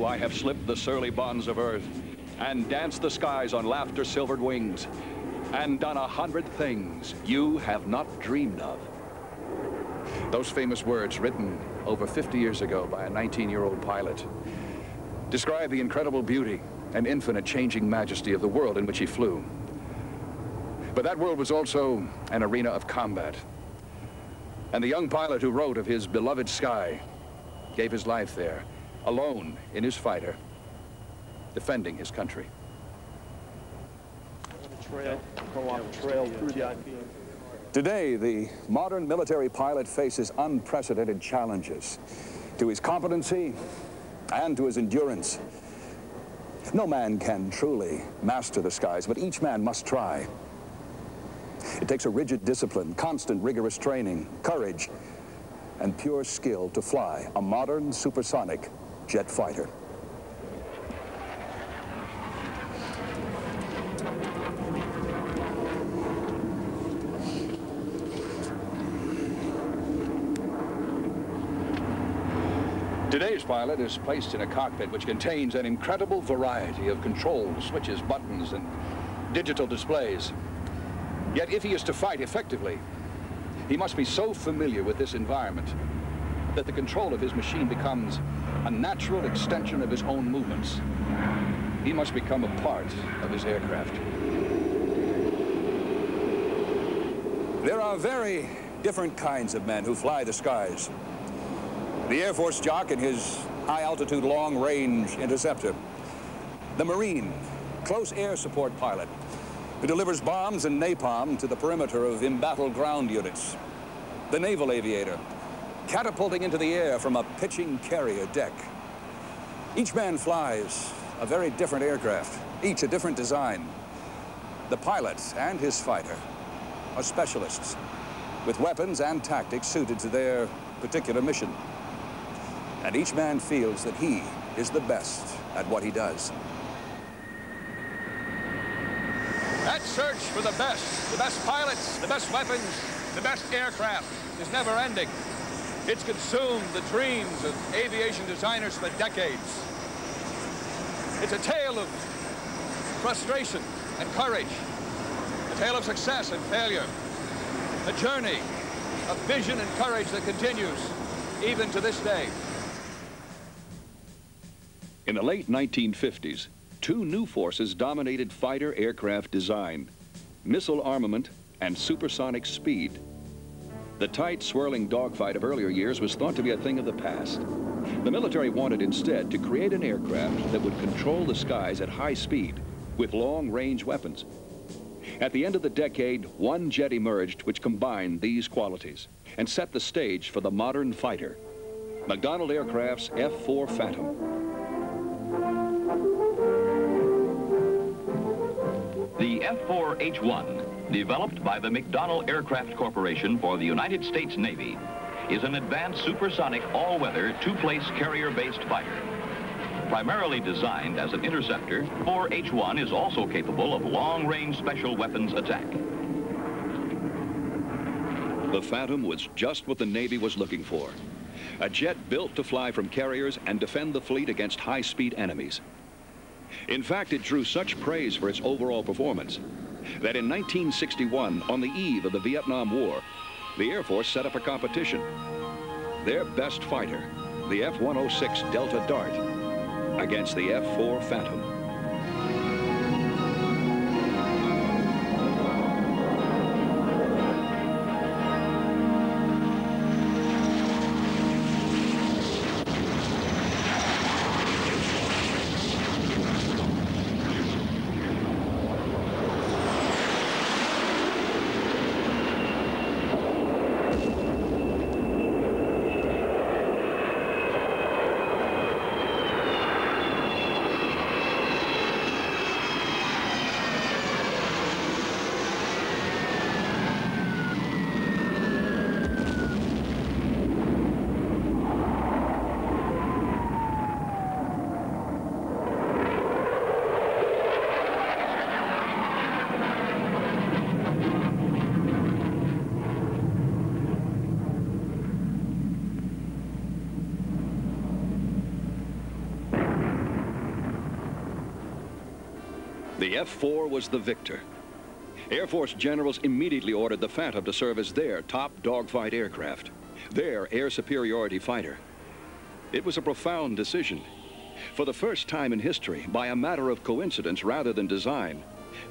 Oh, I have slipped the surly bonds of earth and danced the skies on laughter-silvered wings and done 100 things you have not dreamed of. Those famous words, written over 50 years ago by a 19-year-old pilot, describe the incredible beauty and infinite changing majesty of the world in which he flew. But that world was also an arena of combat. And the young pilot who wrote of his beloved sky gave his life there, alone in his fighter, defending his country. Today, the modern military pilot faces unprecedented challenges to his competency and to his endurance. No man can truly master the skies, but each man must try. It takes a rigid discipline, constant rigorous training, courage, and pure skill to fly a modern supersonic jet fighter. Today's pilot is placed in a cockpit which contains an incredible variety of controls, switches, buttons, and digital displays. Yet if he is to fight effectively, he must be so familiar with this environment that the control of his machine becomes a natural extension of his own movements. He must become a part of his aircraft. There are very different kinds of men who fly the skies. The Air Force jock in his high-altitude, long-range interceptor. The Marine, close air support pilot, who delivers bombs and napalm to the perimeter of embattled ground units. The naval aviator, catapulting into the air from a pitching carrier deck. Each man flies a very different aircraft, each a different design. The pilot and his fighter are specialists with weapons and tactics suited to their particular mission. And each man feels that he is the best at what he does. That search for the best pilots, the best weapons, the best aircraft is never ending. It's consumed the dreams of aviation designers for decades. It's a tale of frustration and courage, a tale of success and failure, a journey of vision and courage that continues even to this day. In the late 1950s, two new forces dominated fighter aircraft design: missile armament and supersonic speed. The tight, swirling dogfight of earlier years was thought to be a thing of the past. The military wanted instead to create an aircraft that would control the skies at high speed with long-range weapons. At the end of the decade, one jet emerged which combined these qualities and set the stage for the modern fighter: McDonnell Aircraft's F-4 Phantom. The F-4H-1, developed by the McDonnell Aircraft Corporation for the United States Navy, is an advanced supersonic all-weather two-place carrier-based fighter. Primarily designed as an interceptor, 4H-1 is also capable of long-range special weapons attack. The Phantom was just what the Navy was looking for: a jet built to fly from carriers and defend the fleet against high-speed enemies. In fact, it drew such praise for its overall performance that in 1961, on the eve of the Vietnam War, the Air Force set up a competition. Their best fighter, the F-106 Delta Dart, against the F-4 Phantom. The F-4 was the victor. Air Force generals immediately ordered the Phantom to serve as their top dogfight aircraft, their air superiority fighter. It was a profound decision. For the first time in history, by a matter of coincidence rather than design,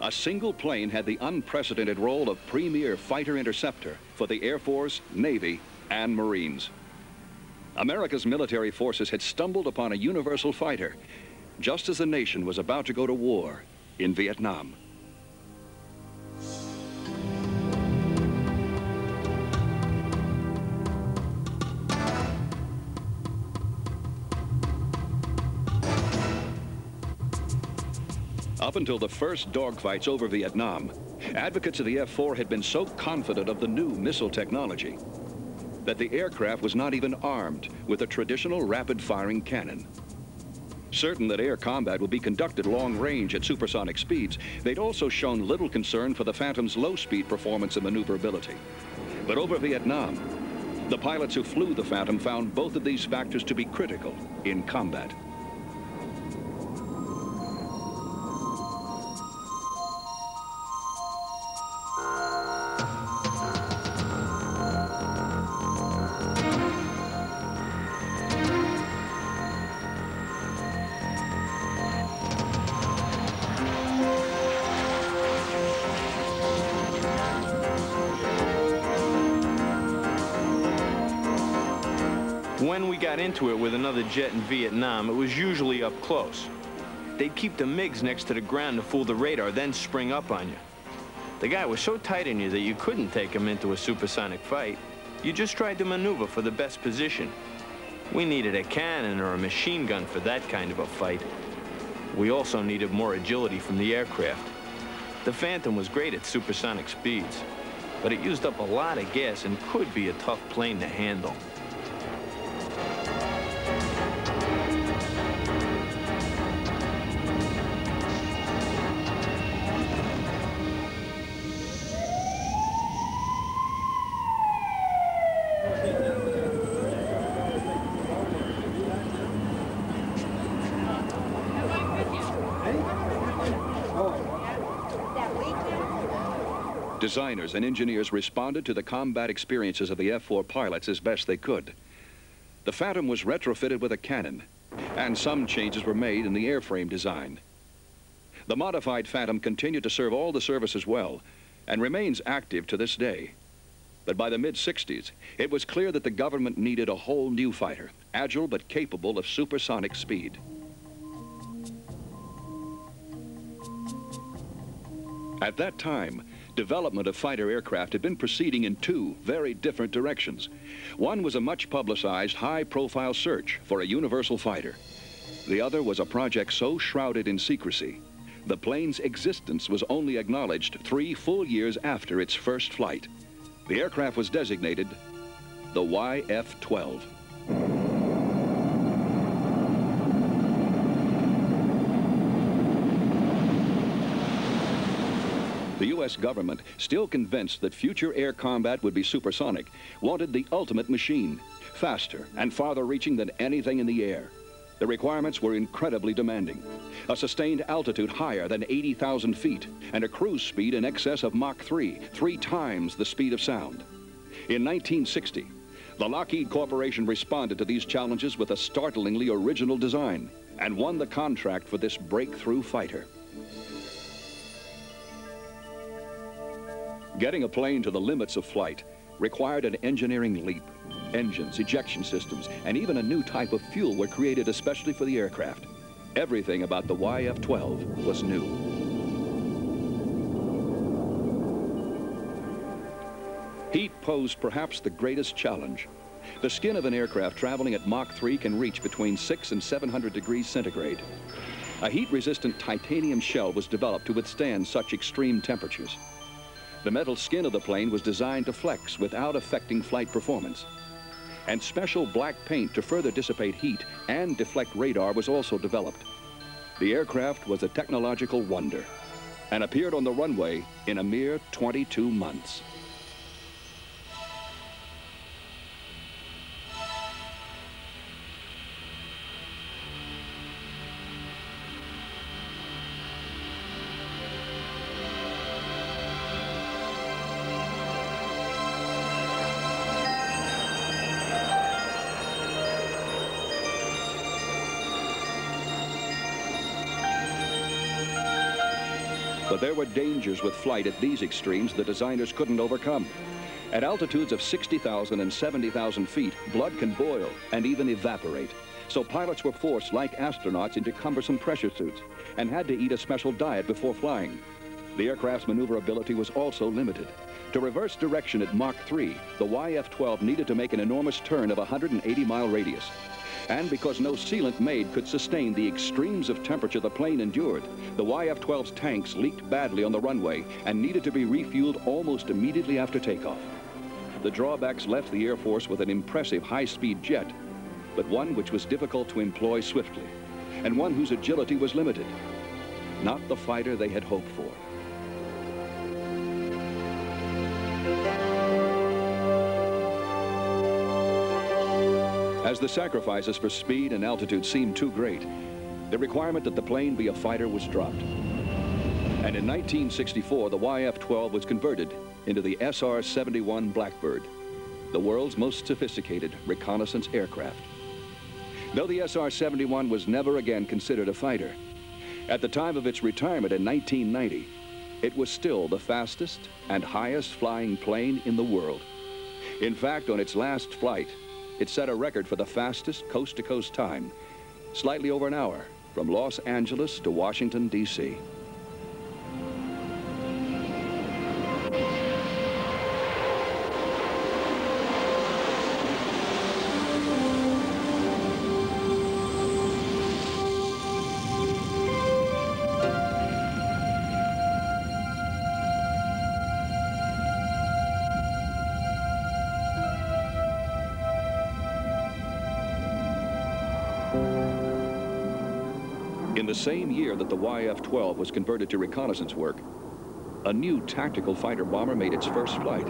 a single plane had the unprecedented role of premier fighter interceptor for the Air Force, Navy, and Marines. America's military forces had stumbled upon a universal fighter, just as the nation was about to go to war in Vietnam. Up until the first dogfights over Vietnam, advocates of the F-4 had been so confident of the new missile technology that the aircraft was not even armed with a traditional rapid-firing cannon. Certain that air combat would be conducted long range at supersonic speeds, they'd also shown little concern for the Phantom's low-speed performance and maneuverability. But over Vietnam, the pilots who flew the Phantom found both of these factors to be critical in combat. When we got into it with another jet in Vietnam, it was usually up close. They'd keep the MiGs next to the ground to fool the radar, then spring up on you. The guy was so tight on you that you couldn't take him into a supersonic fight. You just tried to maneuver for the best position. We needed a cannon or a machine gun for that kind of a fight. We also needed more agility from the aircraft. The Phantom was great at supersonic speeds, but it used up a lot of gas and could be a tough plane to handle. Designers and engineers responded to the combat experiences of the F-4 pilots as best they could. The Phantom was retrofitted with a cannon, and some changes were made in the airframe design. The modified Phantom continued to serve all the services well and remains active to this day. But by the mid-60s, it was clear that the government needed a whole new fighter, agile but capable of supersonic speed. At that time, development of fighter aircraft had been proceeding in two very different directions. One was a much publicized, high-profile search for a universal fighter. The other was a project so shrouded in secrecy, the plane's existence was only acknowledged 3 full years after its first flight. The aircraft was designated the YF-12. The U.S. government, still convinced that future air combat would be supersonic, wanted the ultimate machine, faster and farther reaching than anything in the air. The requirements were incredibly demanding. A sustained altitude higher than 80,000 feet and a cruise speed in excess of Mach 3, 3 times the speed of sound. In 1960, the Lockheed Corporation responded to these challenges with a startlingly original design and won the contract for this breakthrough fighter. Getting a plane to the limits of flight required an engineering leap. Engines, ejection systems, and even a new type of fuel were created especially for the aircraft. Everything about the YF-12 was new. Heat posed perhaps the greatest challenge. The skin of an aircraft traveling at Mach 3 can reach between 600 and 700 degrees centigrade. A heat-resistant titanium shell was developed to withstand such extreme temperatures. The metal skin of the plane was designed to flex without affecting flight performance. And special black paint to further dissipate heat and deflect radar was also developed. The aircraft was a technological wonder and appeared on the runway in a mere 22 months. But there were dangers with flight at these extremes the designers couldn't overcome. At altitudes of 60,000 and 70,000 feet, blood can boil and even evaporate. So pilots were forced, like astronauts, into cumbersome pressure suits and had to eat a special diet before flying. The aircraft's maneuverability was also limited. To reverse direction at Mach 3, the YF-12 needed to make an enormous turn of 180-mile radius. And because no sealant made could sustain the extremes of temperature the plane endured, the YF-12's tanks leaked badly on the runway and needed to be refueled almost immediately after takeoff. The drawbacks left the Air Force with an impressive high-speed jet, but one which was difficult to employ swiftly, and one whose agility was limited. Not the fighter they had hoped for. As the sacrifices for speed and altitude seemed too great, the requirement that the plane be a fighter was dropped. And in 1964, the YF-12 was converted into the SR-71 Blackbird, the world's most sophisticated reconnaissance aircraft. Though the SR-71 was never again considered a fighter, at the time of its retirement in 1990, it was still the fastest and highest flying plane in the world. In fact, on its last flight, it set a record for the fastest coast-to-coast time, slightly over an hour, from Los Angeles to Washington, D.C. In the same year that the YF-12 was converted to reconnaissance work, a new tactical fighter bomber made its first flight.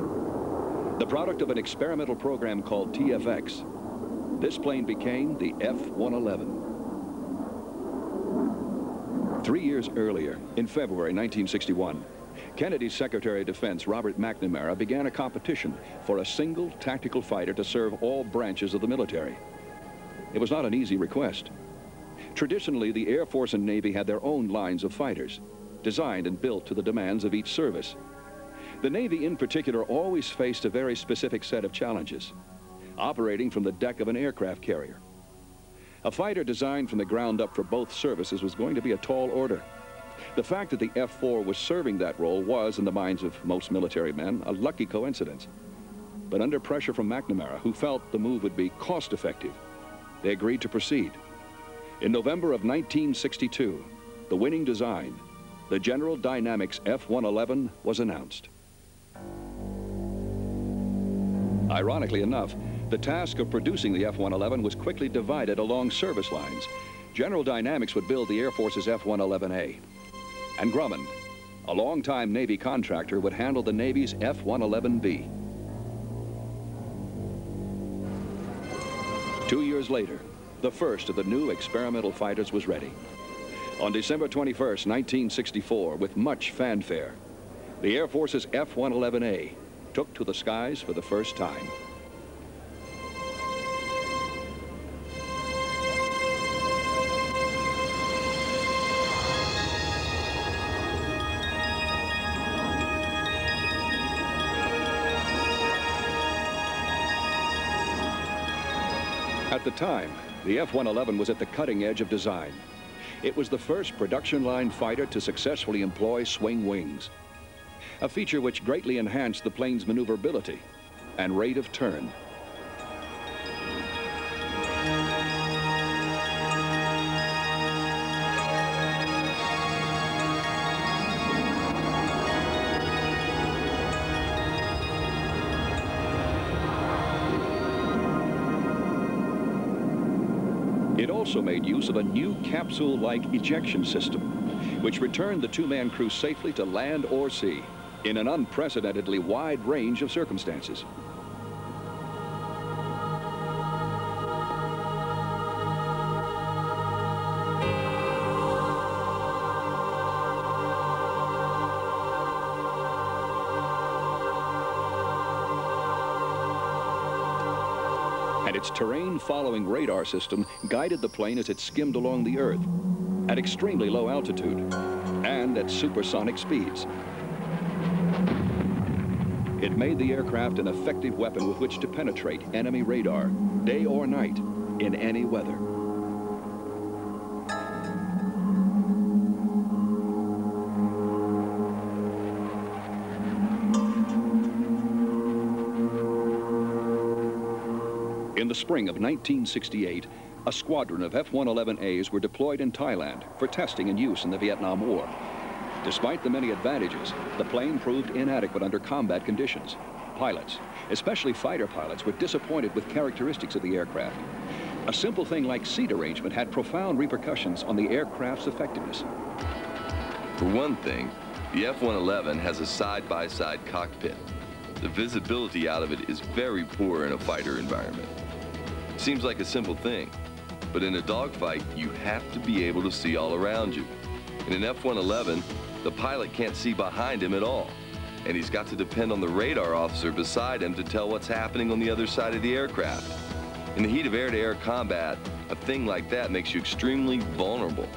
The product of an experimental program called TFX, this plane became the F-111. 3 years earlier, in February 1961, Kennedy's Secretary of Defense, Robert McNamara, began a competition for a single tactical fighter to serve all branches of the military. It was not an easy request. Traditionally, the Air Force and Navy had their own lines of fighters, designed and built to the demands of each service. The Navy, in particular, always faced a very specific set of challenges, operating from the deck of an aircraft carrier. A fighter designed from the ground up for both services was going to be a tall order. The fact that the F-4 was serving that role was, in the minds of most military men, a lucky coincidence. But under pressure from McNamara, who felt the move would be cost-effective, they agreed to proceed. In November of 1962, the winning design, the General Dynamics F-111, was announced. Ironically enough, the task of producing the F-111 was quickly divided along service lines. General Dynamics would build the Air Force's F-111A, and Grumman, a longtime Navy contractor, would handle the Navy's F-111B. 2 years later, the first of the new experimental fighters was ready. On December 21st, 1964, with much fanfare, the Air Force's F-111A took to the skies for the first time. At the time, the F-111 was at the cutting edge of design. It was the first production line fighter to successfully employ swing wings, a feature which greatly enhanced the plane's maneuverability and rate of turn. It also made use of a new capsule-like ejection system, which returned the two-man crew safely to land or sea in an unprecedentedly wide range of circumstances. And its terrain-following radar system guided the plane as it skimmed along the Earth at extremely low altitude. And descend at supersonic speeds. It made the aircraft an effective weapon with which to penetrate enemy radar, day or night, in any weather. In the spring of 1968, a squadron of F-111As were deployed in Thailand for testing and use in the Vietnam War. Despite the many advantages, the plane proved inadequate under combat conditions. Pilots, especially fighter pilots, were disappointed with characteristics of the aircraft. A simple thing like seat arrangement had profound repercussions on the aircraft's effectiveness. For one thing, the F-111 has a side-by-side cockpit. The visibility out of it is very poor in a fighter environment. Seems like a simple thing, but in a dogfight, you have to be able to see all around you. In an F-111, the pilot can't see behind him at all, and he's got to depend on the radar officer beside him to tell what's happening on the other side of the aircraft. In the heat of air-to-air combat, a thing like that makes you extremely vulnerable.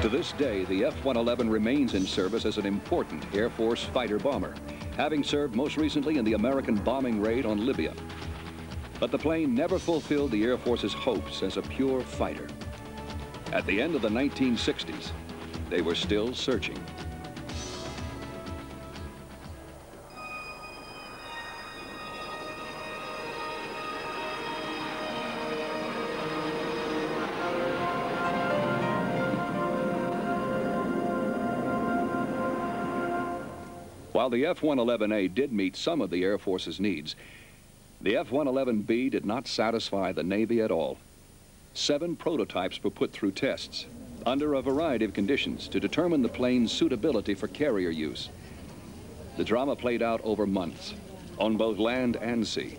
To this day, the F-111 remains in service as an important Air Force fighter bomber, having served most recently in the American bombing raid on Libya. But the plane never fulfilled the Air Force's hopes as a pure fighter. At the end of the 1960s, they were still searching. While the F-111A did meet some of the Air Force's needs, the F-111B did not satisfy the Navy at all. 7 prototypes were put through tests under a variety of conditions to determine the plane's suitability for carrier use. The drama played out over months, on both land and sea.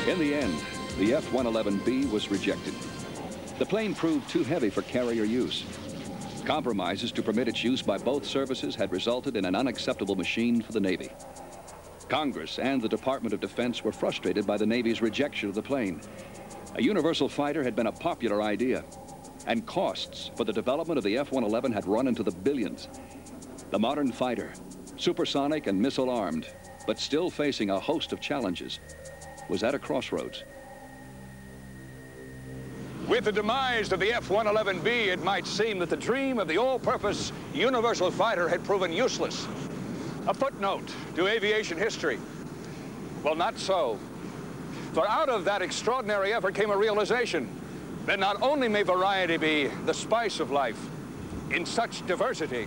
In the end, the F-111B was rejected. The plane proved too heavy for carrier use. Compromises to permit its use by both services had resulted in an unacceptable machine for the Navy. Congress and the Department of Defense were frustrated by the Navy's rejection of the plane. A universal fighter had been a popular idea, and costs for the development of the F-111 had run into the billions. The modern fighter, supersonic and missile-armed, but still facing a host of challenges, was at a crossroads. With the demise of the F-111B, it might seem that the dream of the all-purpose universal fighter had proven useless. A footnote to aviation history. Well, not so. For out of that extraordinary effort came a realization that not only may variety be the spice of life, in such diversity,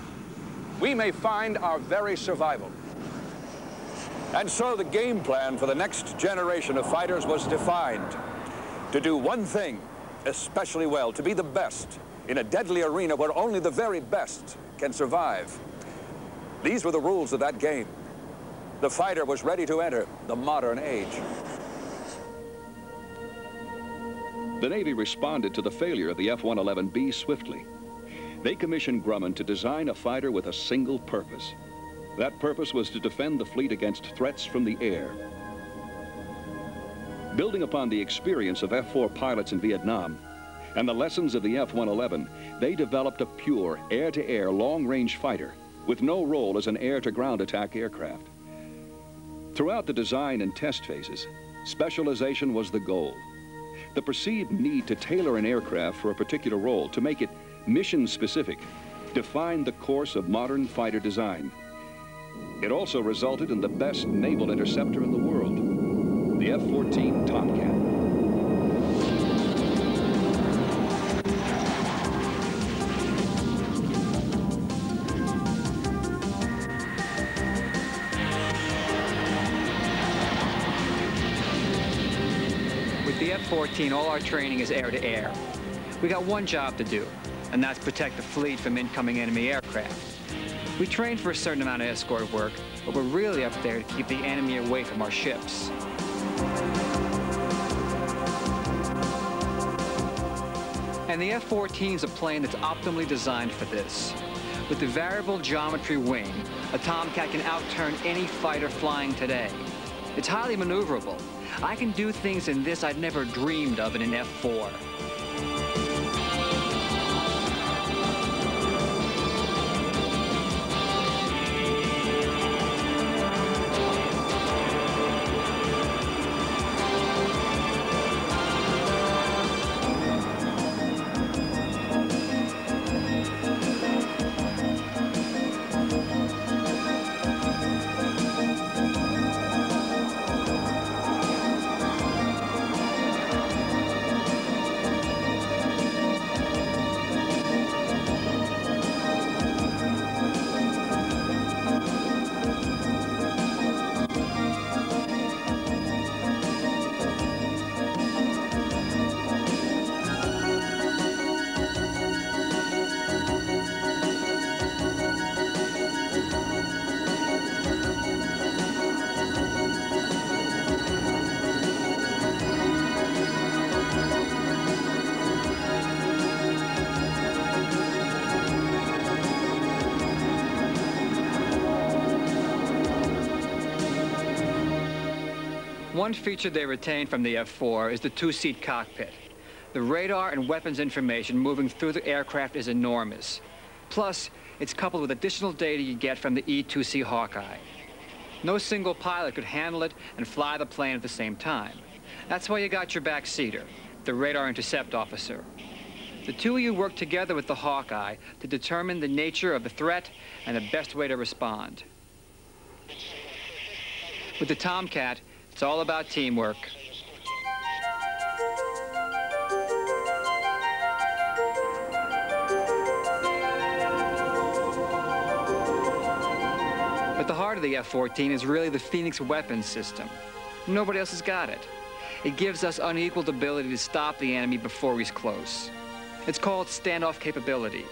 we may find our very survival. And so the game plan for the next generation of fighters was defined: to do one thing especially well, to be the best in a deadly arena where only the very best can survive. These were the rules of that game. The fighter was ready to enter the modern age. The Navy responded to the failure of the F-111B swiftly. They commissioned Grumman to design a fighter with a single purpose. That purpose was to defend the fleet against threats from the air. Building upon the experience of F-4 pilots in Vietnam and the lessons of the F-111, they developed a pure air-to-air long-range fighter with no role as an air-to-ground attack aircraft. Throughout the design and test phases, specialization was the goal. The perceived need to tailor an aircraft for a particular role, to make it mission-specific, defined the course of modern fighter design. It also resulted in the best naval interceptor in the world, the F-14 Tomcat. With the F-14, all our training is air-to-air. We got one job to do, and that's protect the fleet from incoming enemy aircraft. We train for a certain amount of escort work, but we're really up there to keep the enemy away from our ships. And the F-14 is a plane that's optimally designed for this. With the variable geometry wing, a Tomcat can outturn any fighter flying today. It's highly maneuverable. I can do things in this I'd never dreamed of in an F-4. One feature they retained from the F-4 is the two-seat cockpit. The radar and weapons information moving through the aircraft is enormous. Plus, it's coupled with additional data you get from the E-2C Hawkeye. No single pilot could handle it and fly the plane at the same time. That's why you got your backseater, the radar intercept officer. The two of you work together with the Hawkeye to determine the nature of the threat and the best way to respond. With the Tomcat, it's all about teamwork. At the heart of the F-14 is really the Phoenix weapons system. Nobody else has got it. It gives us unequaled ability to stop the enemy before he's close. It's called standoff capability.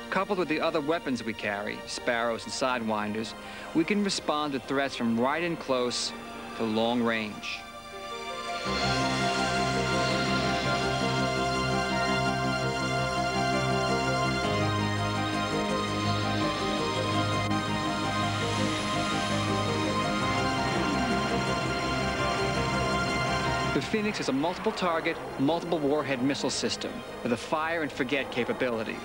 Coupled with the other weapons we carry, Sparrows and Sidewinders, we can respond to threats from right in close to long range. The Phoenix is a multiple target, multiple warhead missile system with a fire and forget capability.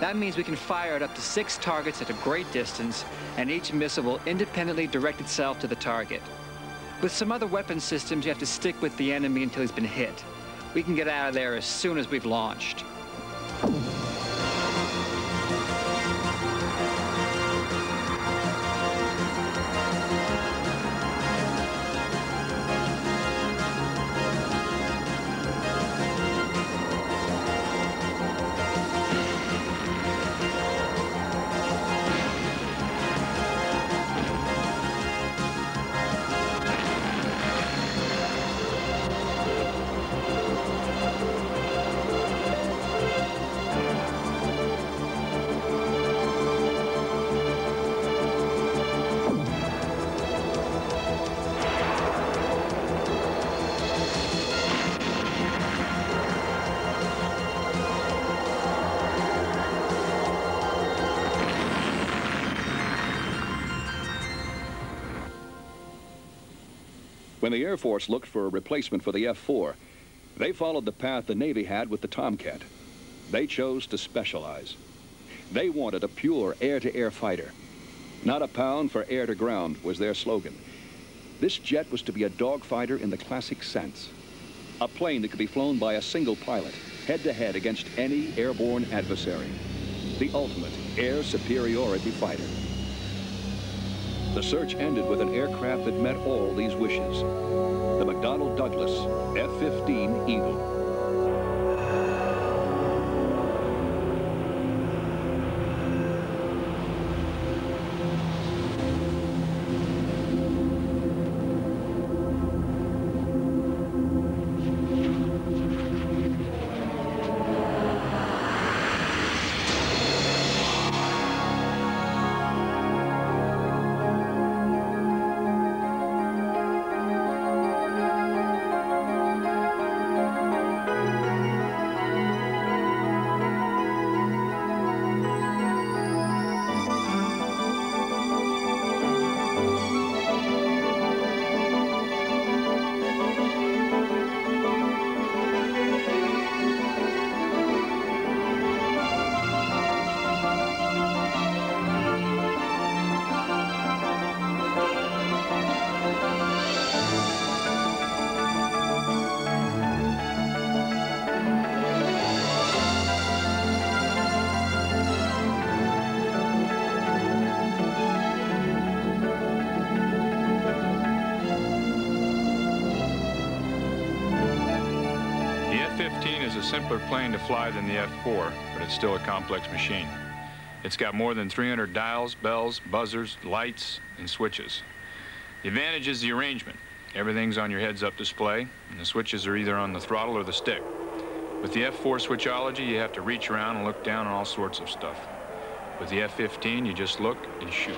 That means we can fire at up to 6 targets at a great distance, and each missile will independently direct itself to the target. With some other weapon systems, you have to stick with the enemy until he's been hit. We can get out of there as soon as we've launched. When the Air Force looked for a replacement for the F-4, they followed the path the Navy had with the Tomcat. They chose to specialize. They wanted a pure air-to-air fighter. Not a pound for air-to-ground was their slogan. This jet was to be a dogfighter in the classic sense. A plane that could be flown by a single pilot, head-to-head against any airborne adversary. The ultimate air superiority fighter. The search ended with an aircraft that met all these wishes. The McDonnell Douglas F-15 Eagle. A simpler plane to fly than the F-4, but it's still a complex machine. It's got more than 300 dials, bells, buzzers, lights, and switches. The advantage is the arrangement. Everything's on your heads-up display, and the switches are either on the throttle or the stick. With the F-4 switchology, you have to reach around and look down on all sorts of stuff. With the F-15, you just look and shoot.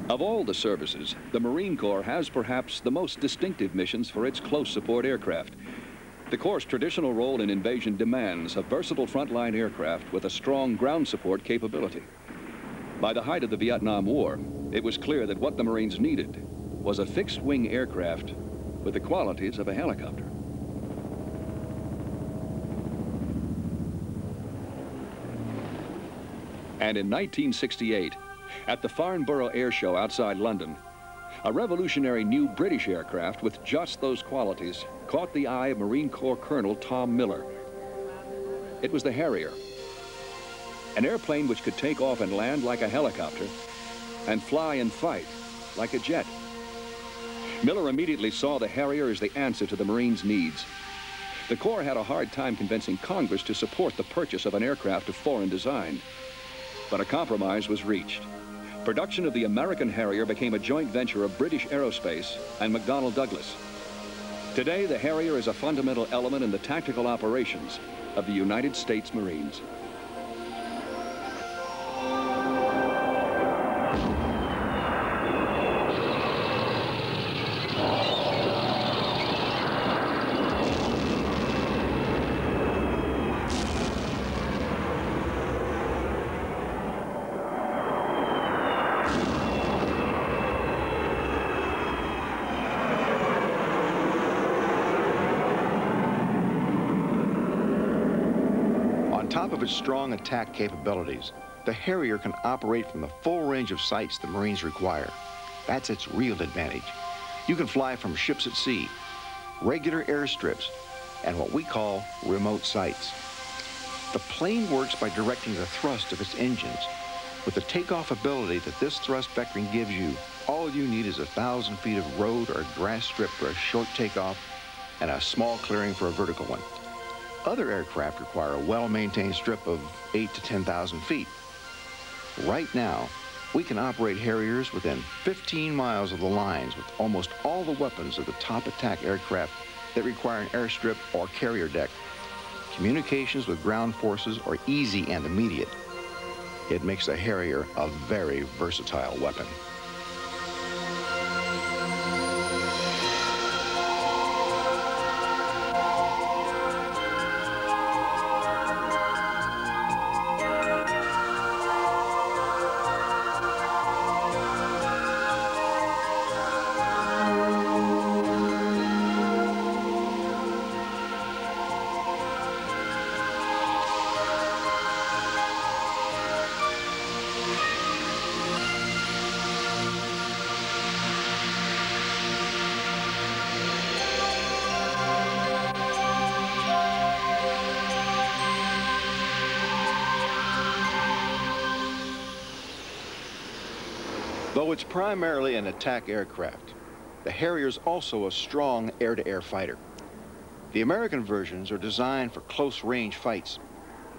Of all the services, the Marine Corps has perhaps the most distinctive missions for its close support aircraft. The Corps' traditional role in invasion demands a versatile frontline aircraft with a strong ground support capability. By the height of the Vietnam War, it was clear that what the Marines needed was a fixed-wing aircraft with the qualities of a helicopter. And in 1968, at the Farnborough Air Show outside London, a revolutionary new British aircraft with just those qualities caught the eye of Marine Corps Colonel Tom Miller. It was the Harrier, an airplane which could take off and land like a helicopter and fly and fight like a jet. Miller immediately saw the Harrier as the answer to the Marines' needs. The Corps had a hard time convincing Congress to support the purchase of an aircraft of foreign design, but a compromise was reached. Production of the American Harrier became a joint venture of British Aerospace and McDonnell Douglas. Today, the Harrier is a fundamental element in the tactical operations of the United States Marines. On top of its strong attack capabilities, the Harrier can operate from the full range of sights the Marines require. That's its real advantage. You can fly from ships at sea, regular airstrips, and what we call remote sights. The plane works by directing the thrust of its engines. With the takeoff ability that this thrust vectoring gives you, all you need is 1,000 feet of road or grass strip for a short takeoff and a small clearing for a vertical one. Other aircraft require a well-maintained strip of 8,000 to 10,000 feet. Right now, we can operate Harriers within 15 miles of the lines with almost all the weapons of the top attack aircraft that require an airstrip or carrier deck. Communications with ground forces are easy and immediate. It makes the Harrier a very versatile weapon. Though it's primarily an attack aircraft, the Harrier's also a strong air-to-air fighter. The American versions are designed for close-range fights.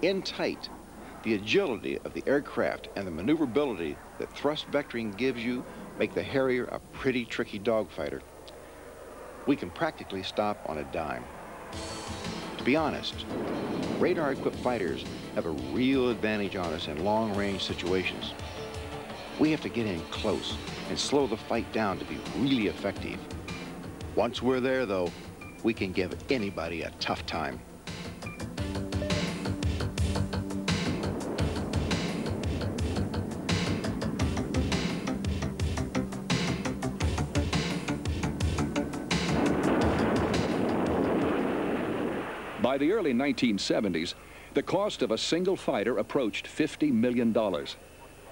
In tight, the agility of the aircraft and the maneuverability that thrust vectoring gives you make the Harrier a pretty tricky dogfighter. We can practically stop on a dime. To be honest, radar-equipped fighters have a real advantage on us in long-range situations. We have to get in close and slow the fight down to be really effective. Once we're there, though, we can give anybody a tough time. By the early 1970s, the cost of a single fighter approached $50 million.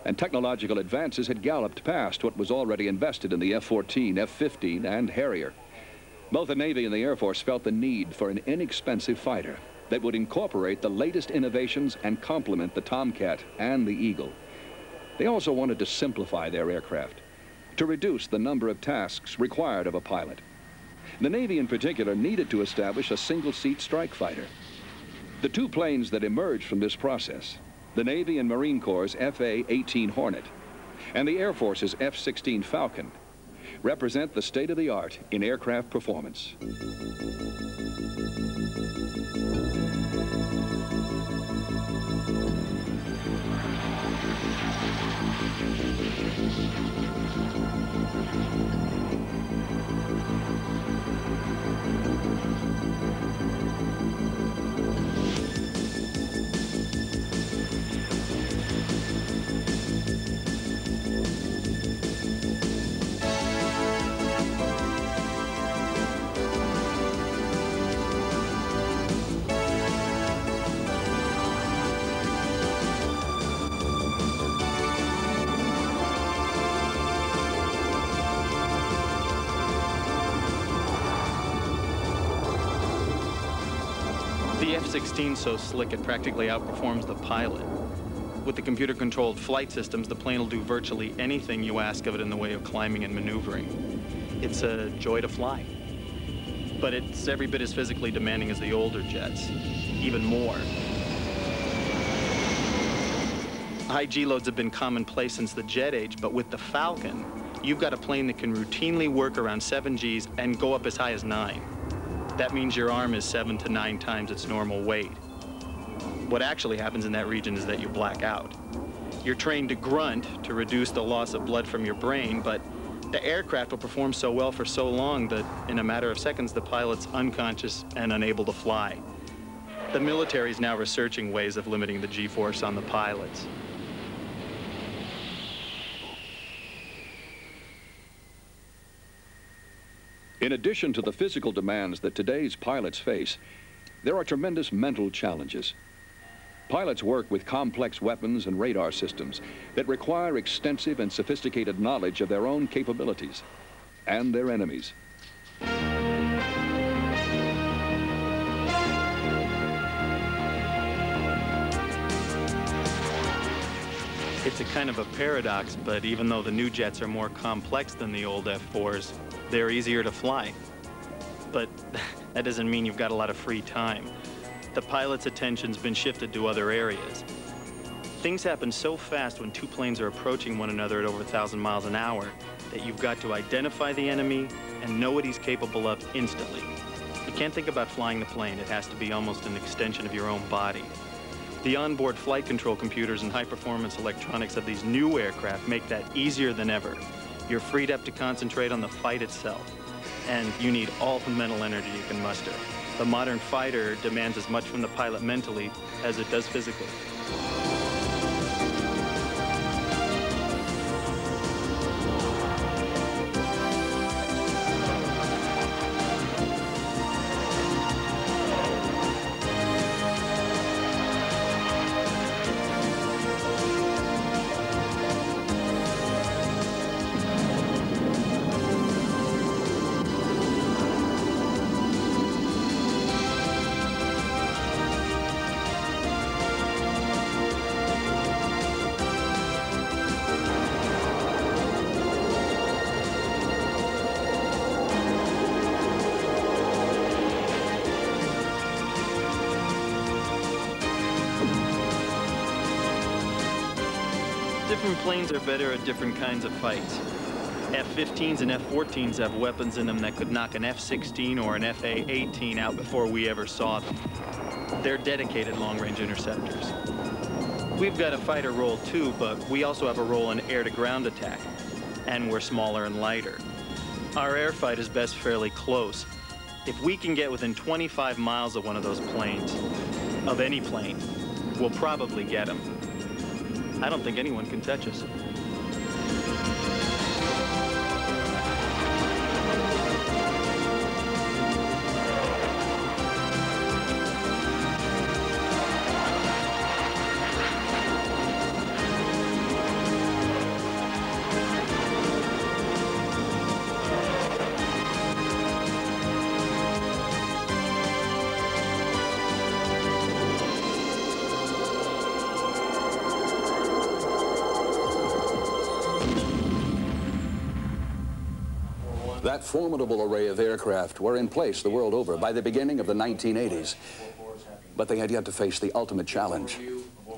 And technological advances had galloped past what was already invested in the F-14, F-15, and Harrier. Both the Navy and the Air Force felt the need for an inexpensive fighter that would incorporate the latest innovations and complement the Tomcat and the Eagle. They also wanted to simplify their aircraft, to reduce the number of tasks required of a pilot. The Navy in particular needed to establish a single-seat strike fighter. The two planes that emerged from this process, the Navy and Marine Corps' FA-18 Hornet and the Air Force's F-16 Falcon, represent the state-of-the-art in aircraft performance. The F-16's so slick it practically outperforms the pilot. With the computer-controlled flight systems, the plane will do virtually anything you ask of it in the way of climbing and maneuvering. It's a joy to fly. But it's every bit as physically demanding as the older jets, even more. High G-loads have been commonplace since the jet age, but with the Falcon, you've got a plane that can routinely work around 7 Gs and go up as high as 9. That means your arm is 7 to 9 times its normal weight. What actually happens in that region is that you black out. You're trained to grunt to reduce the loss of blood from your brain, but the aircraft will perform so well for so long that in a matter of seconds, the pilot's unconscious and unable to fly. The military is now researching ways of limiting the G-force on the pilots. In addition to the physical demands that today's pilots face, there are tremendous mental challenges. Pilots work with complex weapons and radar systems that require extensive and sophisticated knowledge of their own capabilities and their enemies. It's a kind of a paradox, but even though the new jets are more complex than the old F-4s, they're easier to fly. But that doesn't mean you've got a lot of free time. The pilot's attention's been shifted to other areas. Things happen so fast when two planes are approaching one another at over 1,000 miles an hour that you've got to identify the enemy and know what he's capable of instantly. You can't think about flying the plane. It has to be almost an extension of your own body. The onboard flight control computers and high-performance electronics of these new aircraft make that easier than ever. You're freed up to concentrate on the fight itself, and you need all the mental energy you can muster. The modern fighter demands as much from the pilot mentally as it does physically. Different planes are better at different kinds of fights. F-15s and F-14s have weapons in them that could knock an F-16 or an F-A-18 out before we ever saw them. They're dedicated long-range interceptors. We've got a fighter role too, but we also have a role in air-to-ground attack, and we're smaller and lighter. Our air fight is best fairly close. If we can get within 25 miles of one of those planes, of any plane, we'll probably get them. I don't think anyone can touch us. That formidable array of aircraft were in place the world over by the beginning of the 1980s. But they had yet to face the ultimate challenge,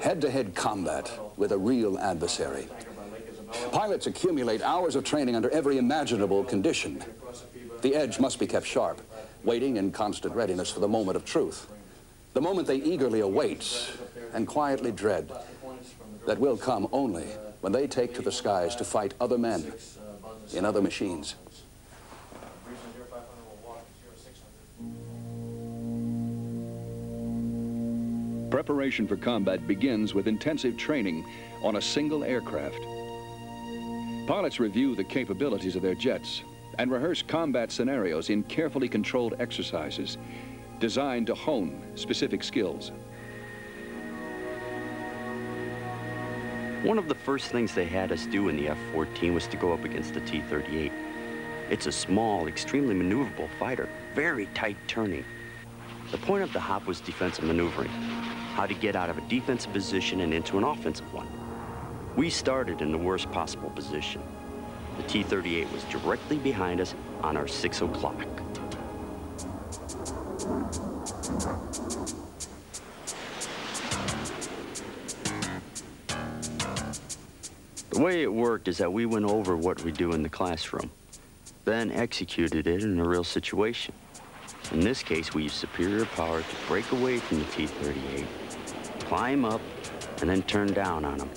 head-to-head combat with a real adversary. Pilots accumulate hours of training under every imaginable condition. The edge must be kept sharp, waiting in constant readiness for the moment of truth. The moment they eagerly await and quietly dread that will come only when they take to the skies to fight other men in other machines. Preparation for combat begins with intensive training on a single aircraft. Pilots review the capabilities of their jets and rehearse combat scenarios in carefully controlled exercises designed to hone specific skills. One of the first things they had us do in the F-14 was to go up against the T-38. It's a small, extremely maneuverable fighter, very tight turning. The point of the hop was defensive maneuvering, how to get out of a defensive position and into an offensive one. We started in the worst possible position. The T-38 was directly behind us on our 6 o'clock. The way it worked is that we went over what we do in the classroom, then executed it in a real situation. In this case, we used superior power to break away from the T-38, climb up, and then turn down on him.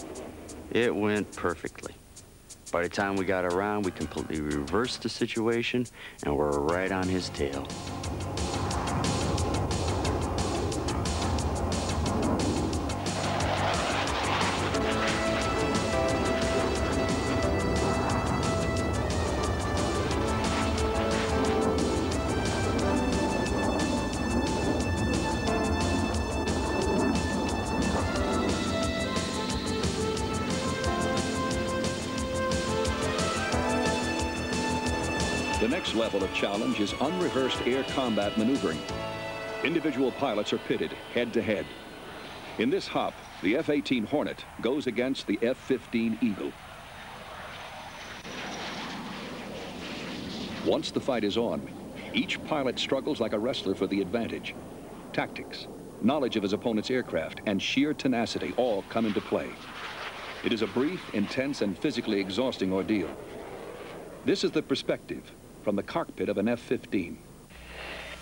It went perfectly. By the time we got around, we completely reversed the situation, and we're right on his tail. The next level of challenge is unrehearsed air combat maneuvering. Individual pilots are pitted head-to-head. In this hop, the F-18 Hornet goes against the F-15 Eagle. Once the fight is on, each pilot struggles like a wrestler for the advantage. Tactics, knowledge of his opponent's aircraft, and sheer tenacity all come into play. It is a brief, intense, and physically exhausting ordeal. This is the perspective from the cockpit of an F-15.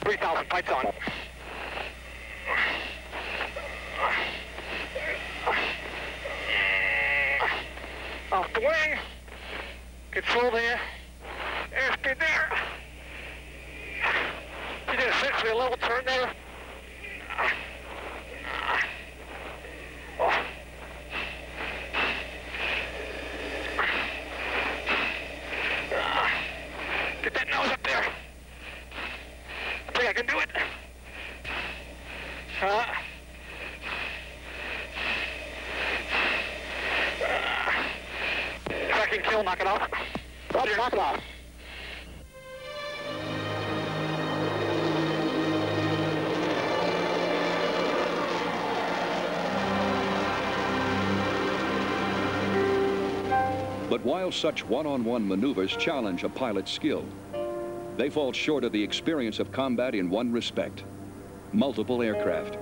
3000, fights on. Off the wing. Control there. Airspeed there. You did essentially a level turn there. Get that nose up there. I think I can do it. If I can kill, knock it off. Roger, knock it off. But while such one-on-one maneuvers challenge a pilot's skill, they fall short of the experience of combat in one respect: multiple aircraft.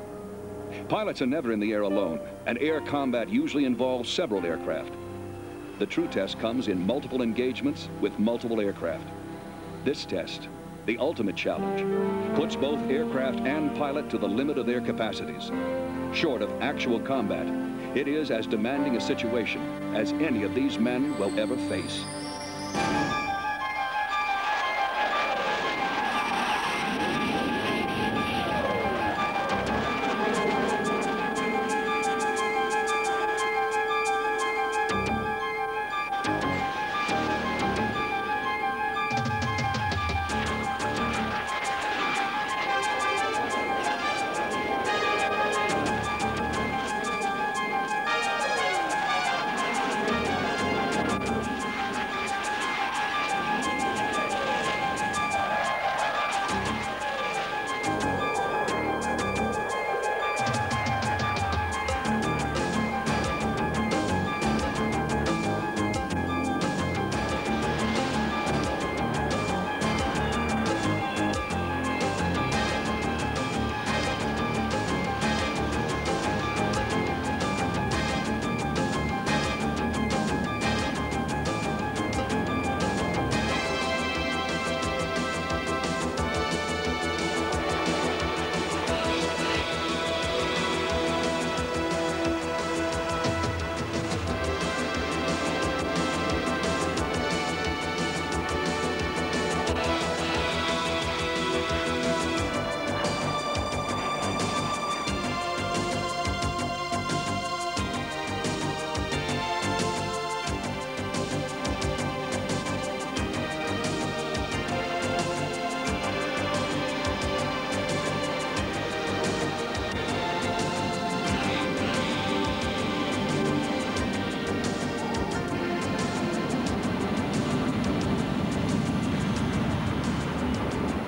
Pilots are never in the air alone, and air combat usually involves several aircraft. The true test comes in multiple engagements with multiple aircraft. This test, the ultimate challenge, puts both aircraft and pilot to the limit of their capacities. Short of actual combat, it is as demanding a situation as any of these men will ever face.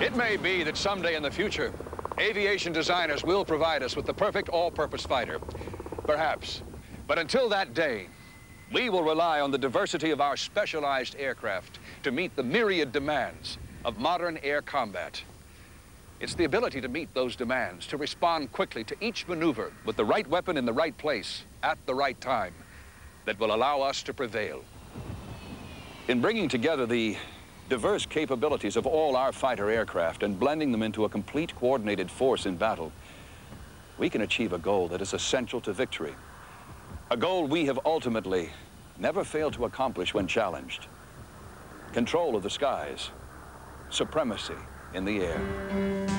It may be that someday in the future, aviation designers will provide us with the perfect all-purpose fighter. Perhaps. But until that day, we will rely on the diversity of our specialized aircraft to meet the myriad demands of modern air combat. It's the ability to meet those demands, to respond quickly to each maneuver with the right weapon in the right place at the right time, that will allow us to prevail. In bringing together the diverse capabilities of all our fighter aircraft and blending them into a complete coordinated force in battle, we can achieve a goal that is essential to victory. A goal we have ultimately never failed to accomplish when challenged. Control of the skies, supremacy in the air.